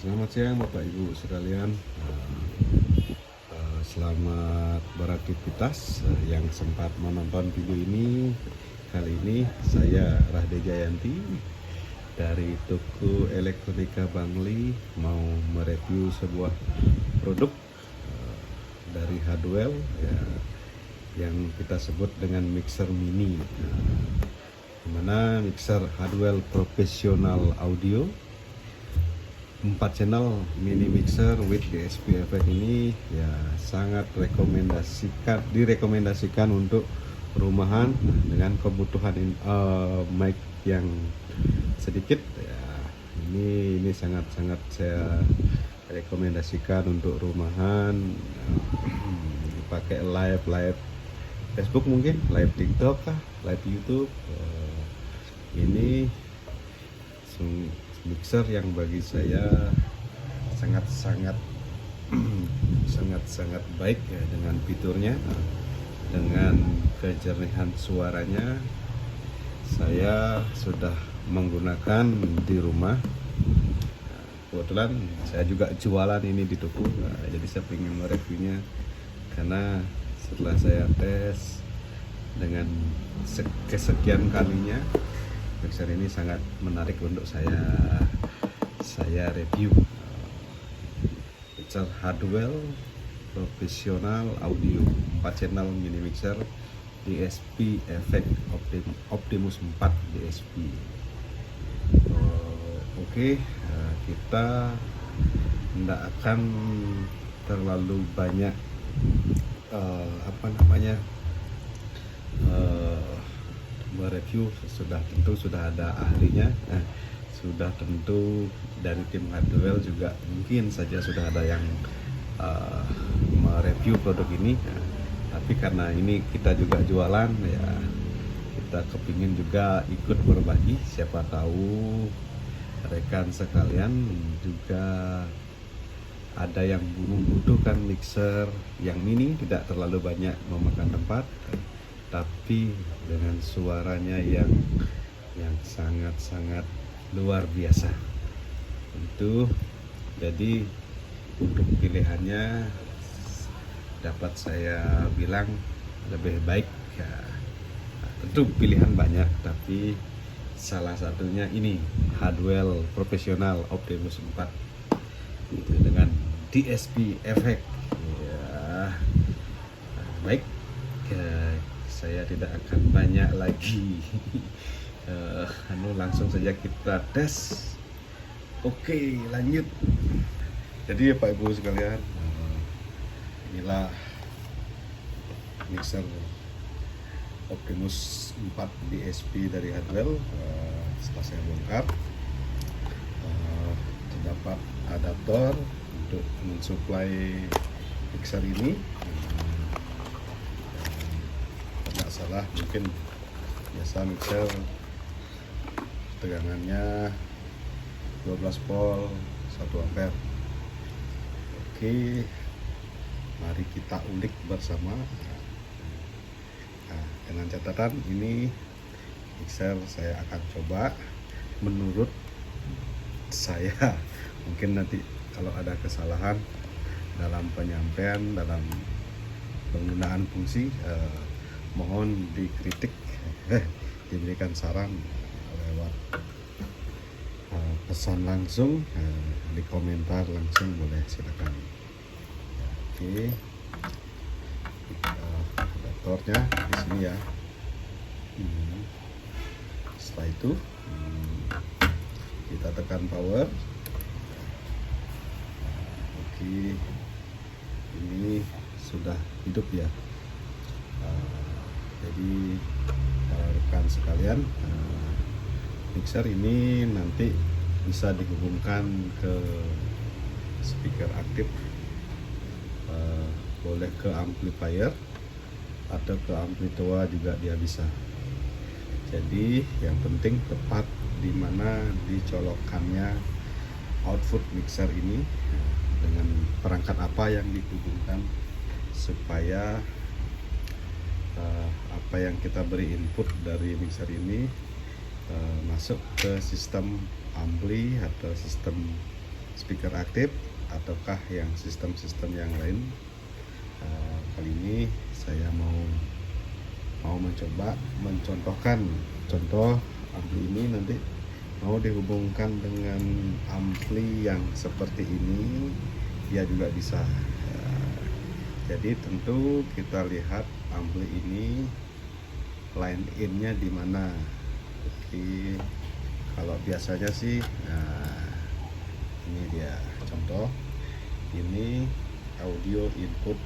Selamat siang Bapak Ibu sekalian. Selamat beraktivitas. Yang sempat menonton video ini, kali ini saya Rahde Jayanti dari toko elektronika Bangli mau mereview sebuah produk dari Hardwell ya, yang kita sebut dengan mixer mini, di mana mixer Hardwell profesional audio 4 channel mini mixer with DSP effect ini ya sangat direkomendasikan untuk rumahan dengan kebutuhan mic yang sedikit ya. Ini sangat saya rekomendasikan untuk rumahan, pakai live Facebook, mungkin live TikTok kah, live YouTube. Ini mixer yang bagi saya sangat baik ya, dengan fiturnya, dengan kejernihan suaranya. Saya sudah menggunakan di rumah. Kebetulan saya juga jualan ini di toko, jadi saya ingin mereviewnya karena setelah saya tes dengan kesekian kalinya, mixer ini sangat menarik untuk saya review. Mixer Hardwell profesional audio 4 channel mini mixer DSP Effect Optimus 4 DSP. Oke, kita tidak akan terlalu banyak mereview. Sudah ada ahlinya, sudah tentu dari tim Hardwell juga mungkin saja sudah ada yang mereview produk ini, tapi karena ini kita juga jualan ya, kita kepingin juga ikut berbagi, siapa tahu rekan sekalian juga ada yang membutuhkan mixer yang mini, tidak terlalu banyak memakan tempat tapi dengan suaranya yang sangat luar biasa. Itu jadi untuk pilihannya dapat saya bilang lebih baik ya. Tentu pilihan banyak, tapi salah satunya ini Hardwell Professional Optimus 4 itu dengan DSP Effect ya. Baik, saya tidak akan banyak lagi langsung saja kita tes. Oke, lanjut. Jadi Pak Ibu sekalian, inilah mixer Optimus 4 DSP dari Hardwell. Setelah saya bongkar, terdapat adaptor untuk mensuplai mixer ini. Tidak salah, mungkin biasa mixer tegangannya 12 volt 1 ampere. Oke, mari kita ulik bersama. Dengan catatan ini mixer saya akan coba menurut saya. Mungkin nanti kalau ada kesalahan dalam penyampaian, dalam penggunaan fungsi, mohon dikritik, diberikan saran lewat pesan langsung, di komentar langsung boleh, silakan. Oke, adaptornya di sini ya. Setelah itu kita tekan power. Oke, ini sudah hidup ya. Jadi rekan sekalian, mixer ini nanti bisa dihubungkan ke speaker aktif, boleh ke amplifier atau ke amplitua juga dia bisa. Jadi yang penting tepat di mana dicolokannya output mixer ini, dengan perangkat apa yang dihubungkan, supaya apa yang kita beri input dari mixer ini masuk ke sistem ampli atau sistem speaker aktif ataukah yang sistem-sistem yang lain. Kali ini saya mau mencoba mencontohkan contoh ampli ini nanti mau dihubungkan dengan ampli yang seperti ini, dia juga bisa. Jadi tentu kita lihat ampli ini line in-nya di mana. Oke, kalau biasanya sih, ini dia contoh. Ini audio input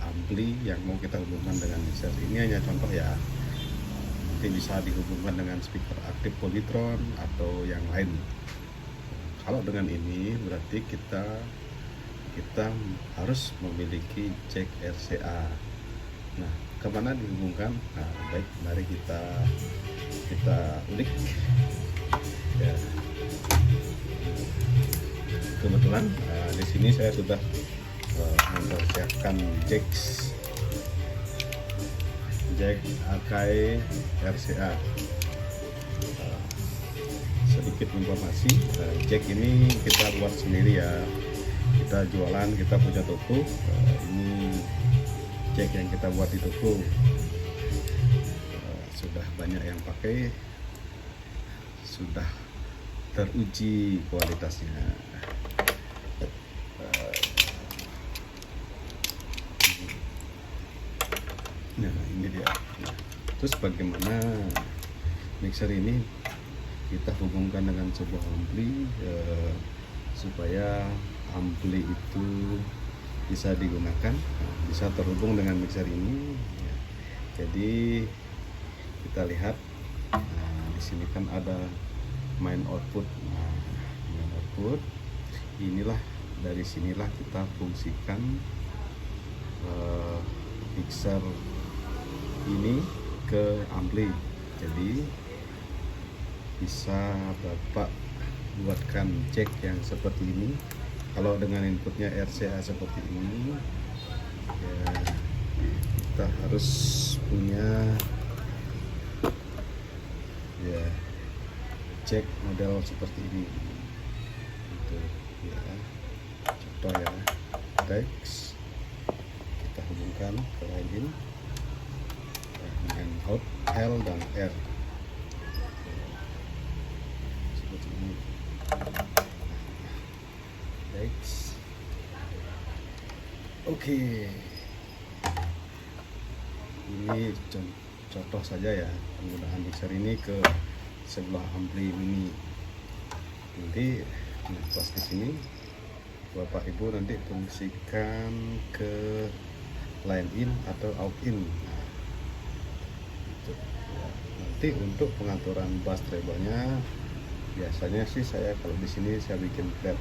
ampli yang mau kita hubungkan dengan mixer. Ini hanya contoh ya, nanti bisa dihubungkan dengan speaker aktif Polytron atau yang lain. Kalau dengan ini berarti kita harus memiliki jack RCA. Nah, kemana dihubungkan? Nah, baik, mari kita ulik ya. Kebetulan di sini saya sudah mempersiapkan jack Akai RCA. Sedikit informasi, jack ini kita buat sendiri ya, kita jualan, kita punya toko. Ini jack yang kita buat di toko, sudah banyak yang pakai, sudah teruji kualitasnya. Nah, ini dia. Nah, terus bagaimana mixer ini kita hubungkan dengan sebuah ampli supaya ampli itu bisa digunakan, bisa terhubung dengan mixer ini. Jadi kita lihat, di sini kan ada main output. Main output inilah, dari sinilah kita fungsikan mixer ini ke ampli. Jadi bisa Bapak buatkan jack yang seperti ini. Kalau dengan inputnya RCA seperti ini ya, kita harus punya ya jack model seperti ini gitu ya. Contoh ya, Dex kita hubungkan ke line in dengan out L dan R seperti ini. Dex. Oke. Ini contoh saja ya penggunaan mixer ini ke sebuah ampli mini. Nanti pas di sini Bapak Ibu nanti fungsikan ke line in atau out in. Nah, gitu. Ya, nanti untuk pengaturan bass treble-nya biasanya sih saya kalau di sini saya bikin flat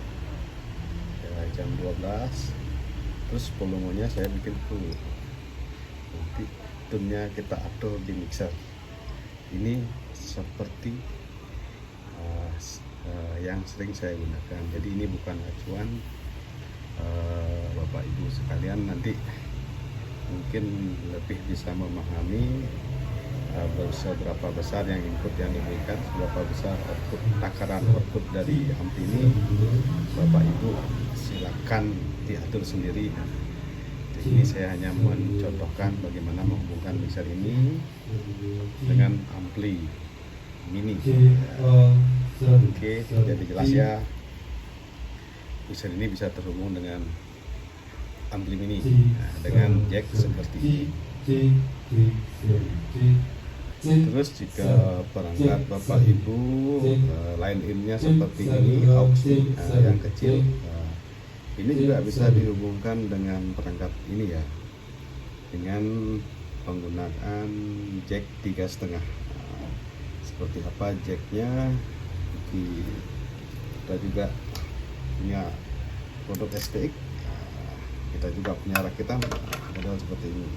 ya, jam 12, terus volumenya saya bikin full. Nanti tune-nya kita atur di mixer. Ini seperti yang sering saya gunakan. Jadi ini bukan acuan Bapak Ibu sekalian, nanti mungkin lebih bisa memahami seberapa besar yang input yang diberikan, seberapa besar output, takaran output dari ampli ini. Bapak Ibu silakan diatur sendiri. Jadi ini saya hanya mencontohkan bagaimana menghubungkan mixer ini dengan ampli mini. Oke, jadi jelas ya, mixer ini bisa terhubung dengan ampli mini dengan jack seperti ini. Terus jika perangkat Bapak Ibu line in-nya seperti ini, aux yang kecil, ini juga bisa dihubungkan dengan perangkat ini ya, dengan penggunaan jack 3,5. Seperti apa jacknya? Kita juga punya produk STX, kita juga punya rakitan model seperti ini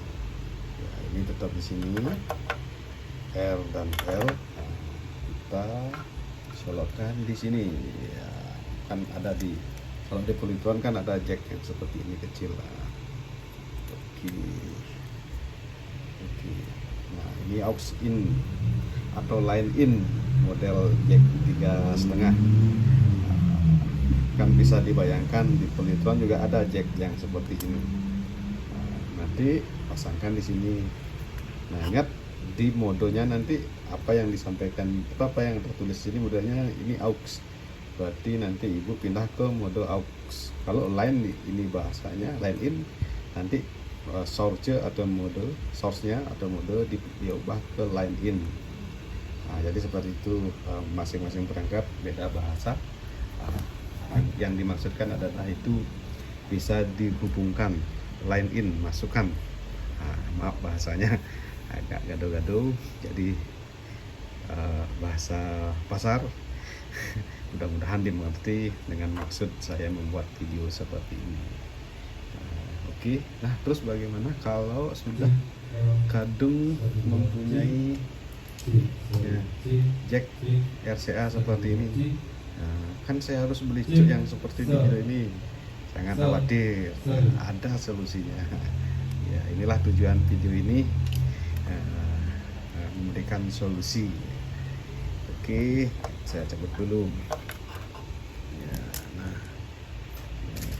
ya, ini tetap di sini R dan L, kita colokkan di sini ya, kan ada di, kalau di Polytron kan ada jack yang seperti ini kecil. Oke. Nah, ini aux in atau line in model jack 3,5. bisa dibayangkan di Polytron juga ada jack yang seperti ini. Nanti pasangkan di sini. Nah, ingat di modenya nanti apa yang disampaikan, apa yang tertulis di sini modenya ini aux. Berarti nanti ibu pindah ke mode aux. Kalau line ini bahasanya line in, nanti source atau mode source-nya atau mode diubah ke line in. Nah, jadi seperti itu, masing-masing perangkat beda bahasa. Yang dimaksudkan adalah itu bisa dihubungkan, line in, masukkan. Maaf bahasanya agak gaduh-gaduh, jadi bahasa pasar. Mudah-mudahan dimengerti dengan maksud saya membuat video seperti ini. Oke. Nah, terus bagaimana kalau sudah kadung mempunyai jack RCA seperti ini? Kan saya harus beli cuk yang seperti video ini. Jangan khawatir, ada solusinya. Ya, inilah tujuan video ini, memberikan solusi. Oke, saya cabut dulu. Ya, nah,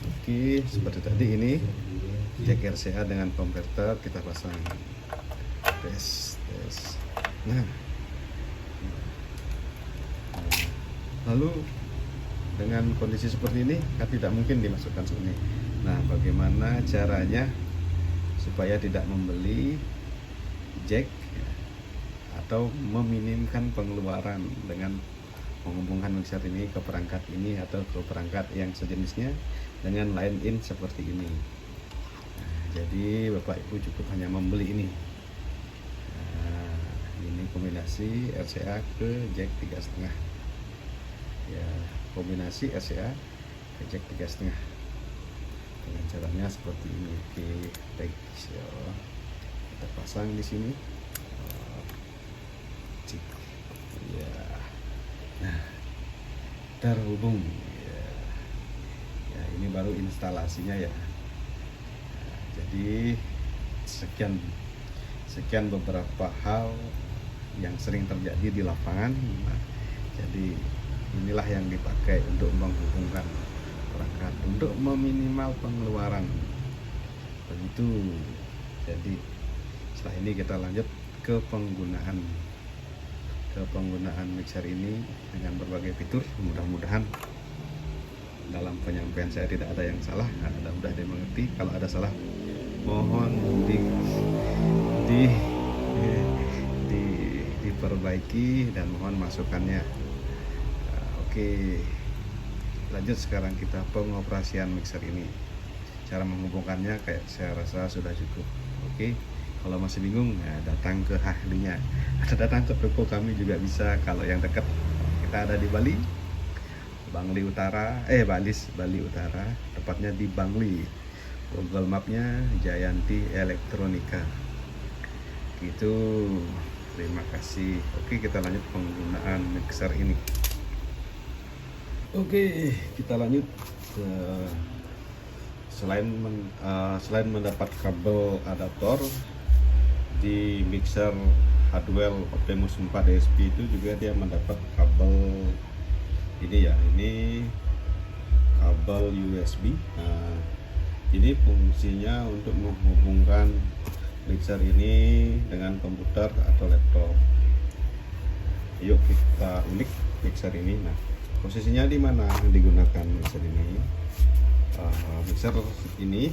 oke, seperti tadi ini jack RCA dengan konverter kita pasang. Tes. Nah, lalu dengan kondisi seperti ini kan tidak mungkin dimasukkan sini. Nah, bagaimana caranya supaya tidak membeli jack atau meminimkan pengeluaran dengan menghubungkan mixer ini ke perangkat ini atau ke perangkat yang sejenisnya dengan line in seperti ini. Nah, jadi Bapak Ibu cukup hanya membeli ini. Nah, ini kombinasi RCA ke jack 3,5. Ya, kombinasi RCA ke jack 3,5 dengan caranya seperti ini. Oke, baik, kita pasang di sini. Ya, nah, terhubung. Ya, ini baru instalasinya ya. Nah, jadi sekian beberapa hal yang sering terjadi di lapangan. Nah, jadi inilah yang dipakai untuk menghubungkan perangkat untuk meminimal pengeluaran. Begitu. Jadi setelah ini kita lanjut ke penggunaan mixer ini dengan berbagai fitur. Mudah-mudahan dalam penyampaian saya tidak ada yang salah, ada mudah dimengerti. Kalau ada salah mohon diperbaiki dan mohon masukannya. Oke, lanjut sekarang kita pengoperasian mixer ini. Cara menghubungkannya kayak saya rasa sudah cukup. Oke, kalau masih bingung ya datang ke ahlinya. Datang ke toko kami juga bisa. Kalau yang dekat, kita ada di Bali, Bangli Utara, Bali Utara, tepatnya di Bangli. Google Mapnya Jayanti Elektronika. Gitu. Terima kasih. Oke, kita lanjut penggunaan mixer ini. Oke, kita lanjut ke selain mendapat kabel adaptor di mixer Hadwell Optimus 4 DSP itu juga dia mendapat kabel ini ya, ini kabel USB. Nah, ini fungsinya untuk menghubungkan mixer ini dengan komputer atau laptop. Yuk kita ulik mixer ini. Nah, posisinya di mana digunakan mixer ini? Mixer ini,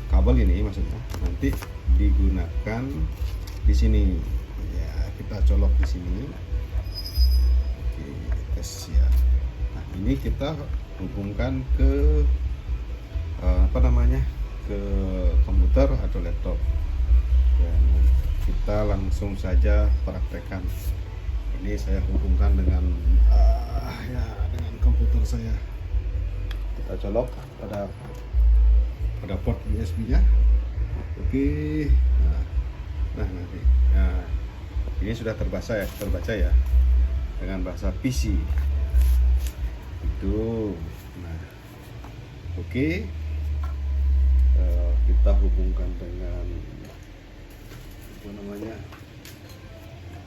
kabel ini maksudnya nanti digunakan di sini. Ya, kita colok di sini. Oke, tes ya. Nah, ini kita hubungkan ke ke komputer atau laptop. Dan kita langsung saja praktekkan. Ini saya hubungkan dengan dengan komputer saya. Kita colok pada port USB-nya. Oke. Nah, nanti. Nah, ini sudah terbaca ya dengan bahasa PC. Itu. Nah, oke. Kita hubungkan dengan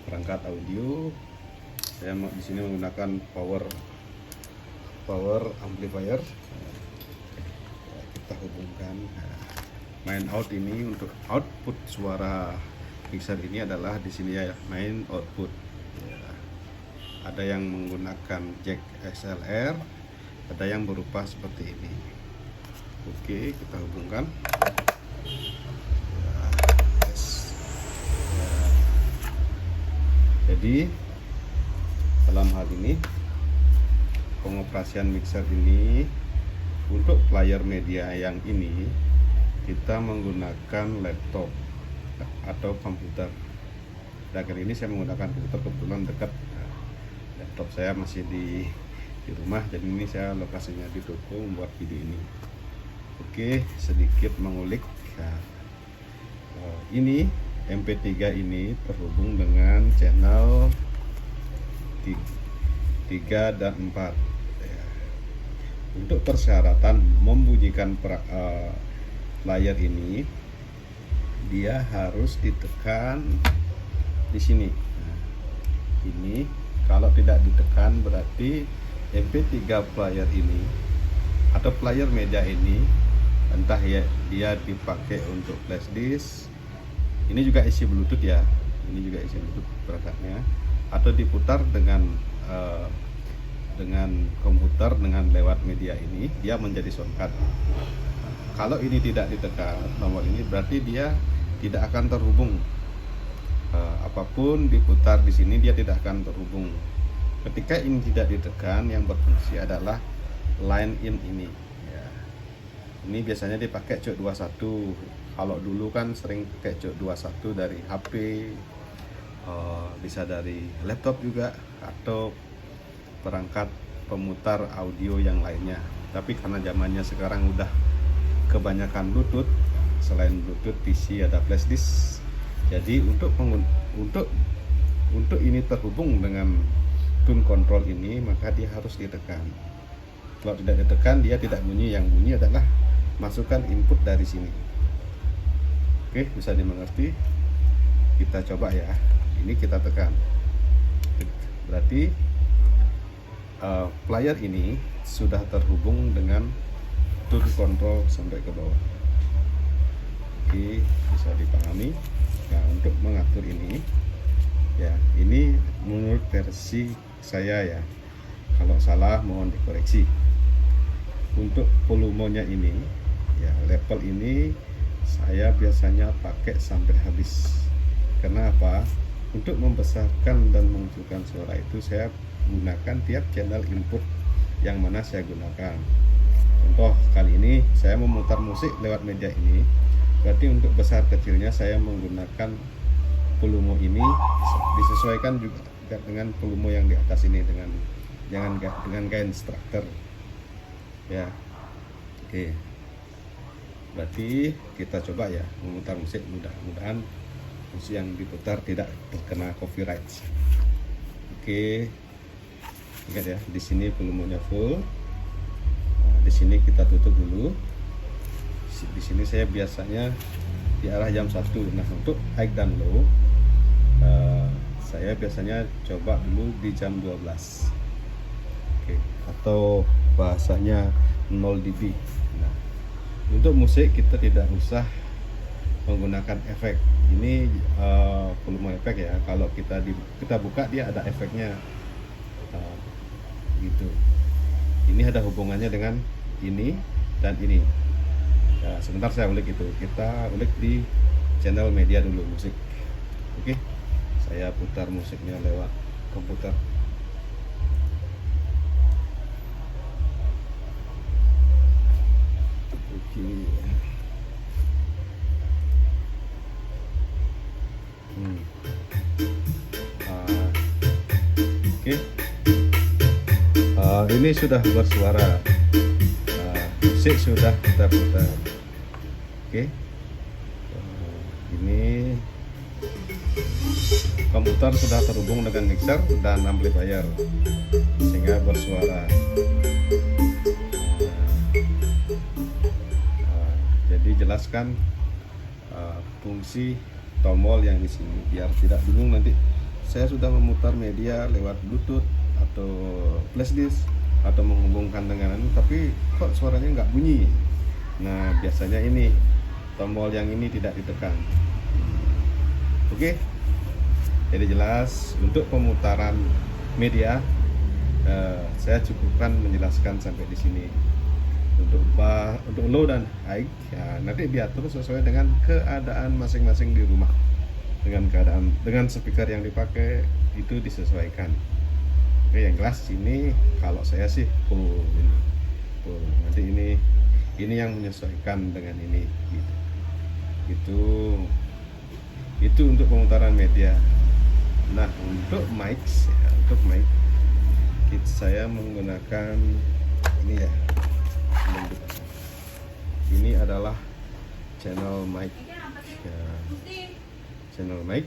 perangkat audio. Saya di sini menggunakan power amplifier. Kita hubungkan. Main out ini untuk output suara mixer ini adalah di sini ya, main output. Ada yang menggunakan jack XLR, ada yang berupa seperti ini. Oke, kita hubungkan. Jadi dalam hal ini pengoperasian mixer ini untuk player media yang ini kita menggunakan laptop atau komputer. Dan kali ini saya menggunakan komputer, kebetulan dekat laptop saya masih di rumah, jadi ini saya lokasinya di toko membuat video ini. Oke, sedikit mengulik. Nah, ini MP3 ini terhubung dengan channel 3 dan 4. Untuk persyaratan membunyikan layar ini, dia harus ditekan di sini. Nah, ini kalau tidak ditekan berarti MP3 player ini atau player media ini, entah ya dia dipakai untuk flash disk, ini juga isi Bluetooth ya, ini juga isi Bluetooth perangkatnya, atau diputar dengan komputer dengan lewat media ini, dia menjadi soundcard. Kalau ini tidak ditekan tombol ini, berarti dia tidak akan terhubung. Apapun diputar di sini dia tidak akan terhubung. Ketika ini tidak ditekan, yang berfungsi adalah line in ini. Ya. Ini biasanya dipakai cok 21. Kalau dulu kan sering pakai cok 21 dari HP, bisa dari laptop juga, atau perangkat pemutar audio yang lainnya. Tapi karena zamannya sekarang udah kebanyakan Bluetooth, selain Bluetooth PC ada flash disk. Jadi untuk ini terhubung dengan tune control ini, maka dia harus ditekan. Kalau tidak ditekan, dia tidak bunyi. Yang bunyi adalah masukkan input dari sini. Oke, bisa dimengerti. Kita coba ya. Ini kita tekan. Berarti player ini sudah terhubung dengan tune control sampai ke bawah. Oke, bisa dipahami. Nah, untuk mengatur ini, ya, ini menurut versi saya ya. Kalau salah mohon dikoreksi. Untuk volumenya ini, ya, level ini saya biasanya pakai sampai habis. Kenapa? Untuk membesarkan dan mengecilkan suara itu saya gunakan tiap channel input yang mana saya gunakan. Contoh kali ini saya memutar musik lewat media ini, berarti untuk besar kecilnya saya menggunakan volume ini disesuaikan juga dengan volume yang di atas ini, dengan gain structure ya. Oke, berarti kita coba ya memutar musik, mudah-mudahan musik yang diputar tidak terkena copyright. Oke, ingat ya, di sini volumenya full. Nah, di sini kita tutup dulu. Di sini saya biasanya di arah jam 1. Nah, untuk high dan low saya biasanya coba dulu di jam 12. Oke, atau bahasanya 0 dB. Nah, untuk musik kita tidak usah menggunakan efek. Ini volume efek ya. Kalau kita buka, dia ada efeknya. Gitu. Ini ada hubungannya dengan ini dan ini. Ya, sebentar saya ulik itu. Kita ulik di channel media dulu, musik. Oke, saya putar musiknya lewat komputer. Oke. Oke. Ini sudah bersuara. Musik sudah kita putar. Oke. Ini komputer sudah terhubung dengan mixer dan amplifier sehingga bersuara. Jadi jelaskan fungsi tombol yang di sini biar tidak bingung nanti saya sudah memutar media lewat Bluetooth atau flash disk, atau menghubungkan dengan ini, tapi kok suaranya nggak bunyi. Nah, biasanya ini tombol yang ini tidak ditekan. Oke, jadi jelas untuk pemutaran media saya cukupkan menjelaskan sampai di sini. Untuk low dan high ya, nanti diatur sesuai dengan keadaan masing-masing di rumah, dengan speaker yang dipakai itu disesuaikan. Oke, yang jelas ini kalau saya sih full full. Nanti ini yang menyesuaikan dengan ini gitu. Itu untuk pemutaran media. Nah, untuk mic saya menggunakan ini ya. Ini adalah channel mic ya, channel mic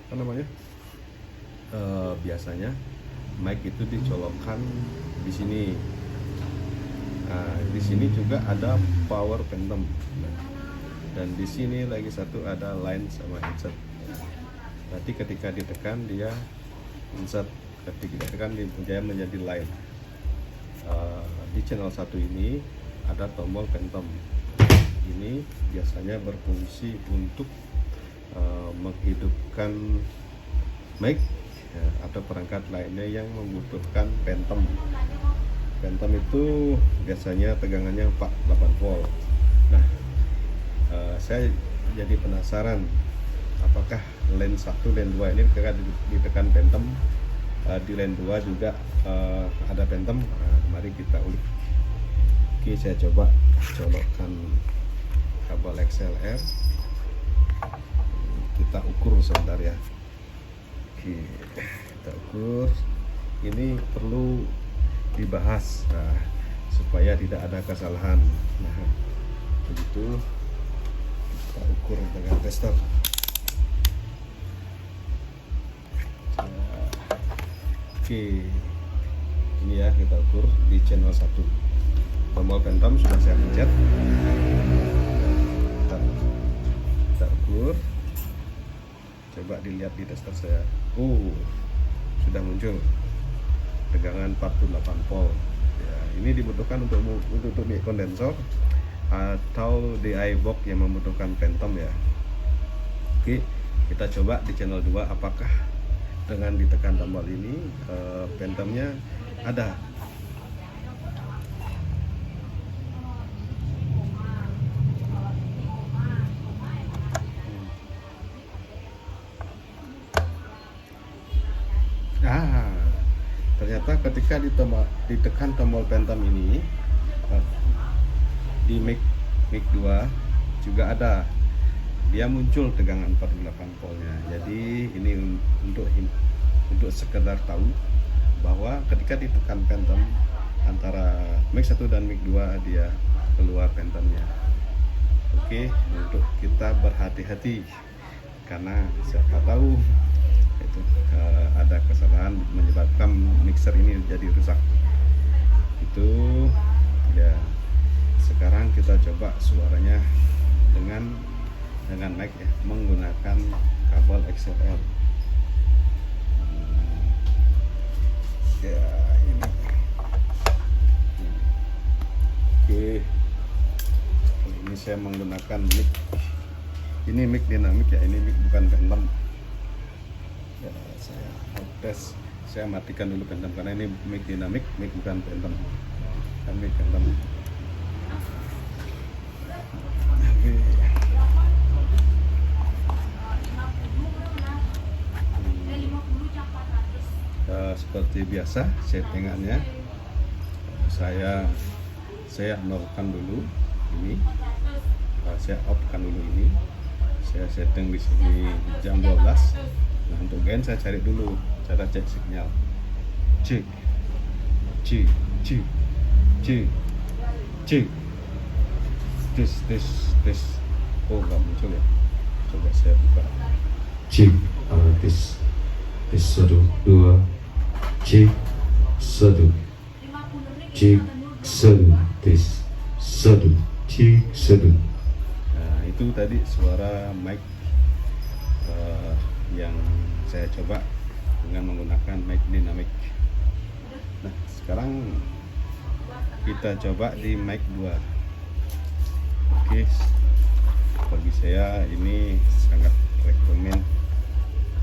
apa namanya, biasanya mic itu dicolokkan di sini. Nah, di sini juga ada power phantom, dan di sini lagi satu ada line sama insert. Nanti ketika ditekan dia insert, ketika ditekan dia menjadi line. Di channel 1 ini ada tombol phantom. Ini biasanya berfungsi untuk menghidupkan mic ya, atau perangkat lainnya yang membutuhkan phantom. Phantom itu biasanya tegangannya 48 volt. Nah, saya jadi penasaran apakah line 1, line 2 ini ketika ditekan phantom, di line 2 juga ada phantom. Nah, mari kita ulik. Oke, saya coba colokkan kabel XLR, kita ukur sebentar ya. Oke, kita ukur. Ini perlu dibahas supaya tidak ada kesalahan. Nah, begitu kita ukur dengan tester. Oke, ini ya, kita ukur di channel 1. Tombol phantom sudah saya pencet. Kita ukur. Coba dilihat di tester saya. Sudah muncul tegangan 48 volt. Ya, ini dibutuhkan untuk mic kondensor atau DI box yang membutuhkan phantom ya. Oke, kita coba di channel 2 apakah dengan ditekan tombol ini phantomnya ada. Ternyata ketika ditekan tombol phantom ini di mic 2 juga ada, dia muncul tegangan 48 voltnya. Jadi ini untuk sekedar tahu bahwa ketika ditekan phantom antara mic 1 dan mic 2 dia keluar phantomnya. Oke, untuk kita berhati-hati karena siapa tahu itu ada kesalahan menyebabkan mixer ini jadi rusak. Itu ya, sekarang kita coba suaranya dengan mic ya, menggunakan kabel XLR. Ya, ini. Oke, ini saya menggunakan mic. Ini mic dinamik ya, ini mic bukan phantom. Ya, saya tes, saya matikan dulu phantom karena ini mic dinamik, mic bukan phantom. Kan mic phantom. Seperti biasa settingannya saya nolkan dulu ini, saya off-kan dulu ini, saya setting di sini jam 12. Nah, untuk gain saya cari dulu cara cek sinyal. Cek. Tes. Oh, nggak muncul ya. Coba saya buka. Cek, tes 1, 2. Cek 1. Cek 1. Tes 1. Cek 1. Nah, itu tadi suara mic yang saya coba dengan menggunakan mic dinamik. sekarang kita coba di mic 2. Oke, bagi saya ini sangat rekomen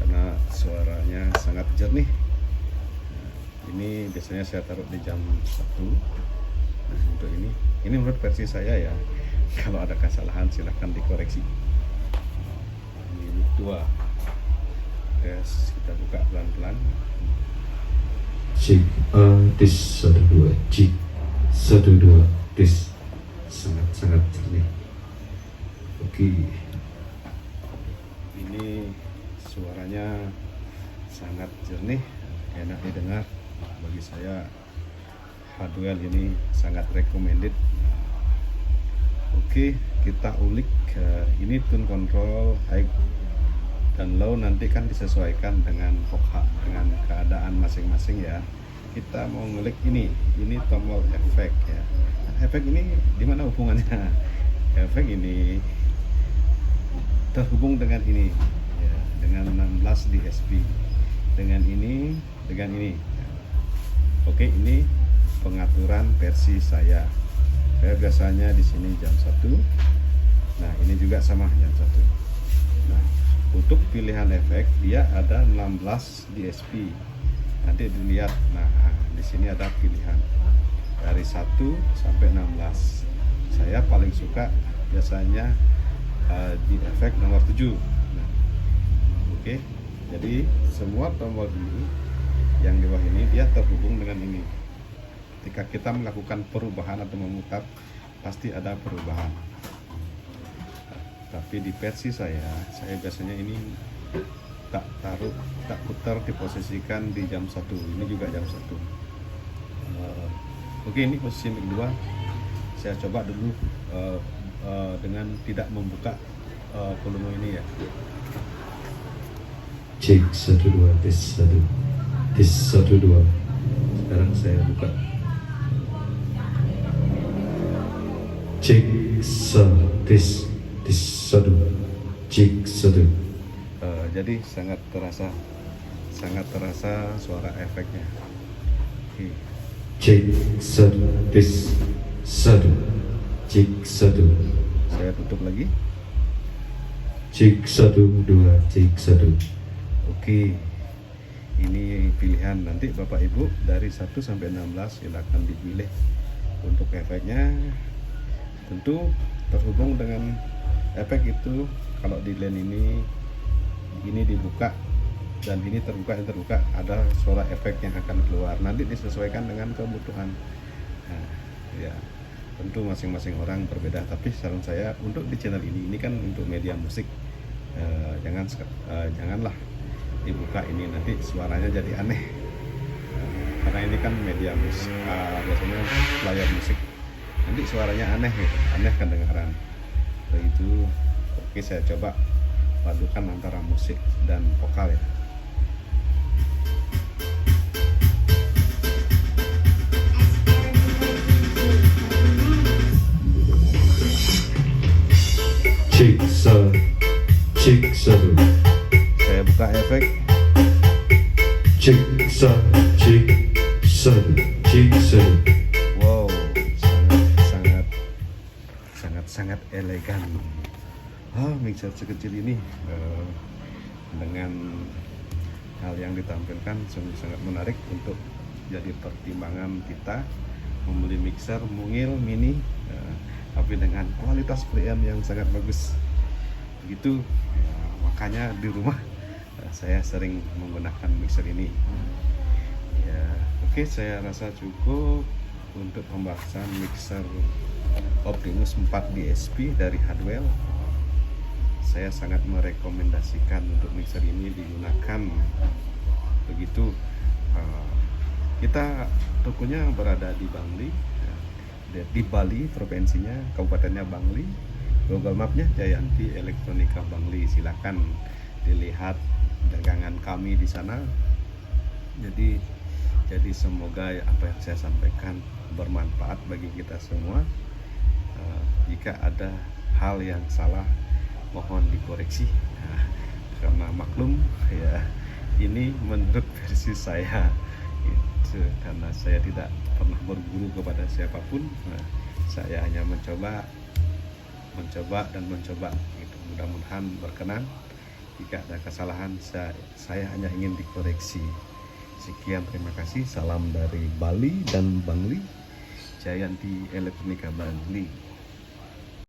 karena suaranya sangat jernih. Nah, ini biasanya saya taruh di jam 1. Nah, untuk ini menurut versi saya ya. Kalau ada kesalahan silahkan dikoreksi. Ini mic 2. Tes, kita buka pelan-pelan. Cek, tes 1 2, cek 1 2, tes. Sangat jernih. Oke. Ini suaranya sangat jernih, enak didengar. Bagi saya Hardwell ini sangat recommended. Oke, kita ulik. Ini tune control high dan low nanti kan disesuaikan dengan dengan keadaan masing-masing ya. Kita mau ngulik ini tombol efek ya. Efek ini di mana hubungannya? Efek ini terhubung dengan ini ya, dengan 16 DSP, dengan ini. Oke, ini pengaturan versi saya biasanya di sini jam 1. Nah, ini juga sama jam 1. Nah, untuk pilihan efek dia ada 16 DSP. Nanti dilihat. Nah, di sini ada pilihan dari 1 sampai 16. Saya paling suka biasanya di efek nomor 7. Nah, oke. Jadi semua tombol ini yang di bawah ini dia terhubung dengan ini. Ketika kita melakukan perubahan atau memutar, pasti ada perubahan. Tapi di versi saya biasanya ini tak putar, diposisikan di jam 1. Ini juga jam 1. Oke, ini posisi mic 2. Saya coba dulu dengan tidak membuka volume ini ya. Cek 1 2, tes 1. Tes 1 2. Sekarang saya buka. Cek 1, tes 1. Cek 1. Jadi sangat terasa suara efeknya. Oke. Cek 1, tes 1. Cek 1. Saya tutup lagi. Cek 1 2, cek 1. Oke. Ini pilihan nanti Bapak Ibu dari 1 sampai 16 silakan dipilih untuk efeknya. Tentu terhubung dengan efek itu. Kalau di line ini dibuka dan ini terbuka, ada suara efek yang akan keluar. Nanti disesuaikan dengan kebutuhan. Nah, ya tentu masing-masing orang berbeda. Tapi saran saya untuk di channel ini kan untuk media musik, janganlah dibuka ini, nanti suaranya jadi aneh. Karena ini kan media musik, biasanya layar musik, nanti suaranya aneh gitu, aneh kedengaran. Begitu. Oke, saya coba padukan antara musik dan vokal ya. Cek 1. Cek 1. Saya buka efek. Cek 1. Cek 1. Cek 1. Wow, sangat elegan. Mixer sekecil ini dengan hal yang ditampilkan sungguh sangat menarik untuk jadi pertimbangan kita membeli mixer mungil mini, tapi dengan kualitas preamp yang sangat bagus. Begitu ya, makanya di rumah saya sering menggunakan mixer ini. Ya, oke, saya rasa cukup untuk pembahasan mixer Optimus 4 DSP dari Hardwell. Saya sangat merekomendasikan untuk mixer ini digunakan. Begitu. Kita tokonya berada di Bangli, di Bali, provinsinya, kabupatennya Bangli. Google Mapnya Jayanti Elektronika Bangli. Silakan dilihat dagangan kami di sana. Jadi semoga apa yang saya sampaikan bermanfaat bagi kita semua. Jika ada hal yang salah, mohon dikoreksi. Karena maklum ya, ini menurut versi saya. karena saya tidak pernah berguru kepada siapapun. Nah, saya hanya mencoba gitu. Mudah-mudahan berkenan. Jika ada kesalahan saya hanya ingin dikoreksi. Sekian, terima kasih. Salam dari Bali dan Bangli, Jayanti Elektronika Bangli.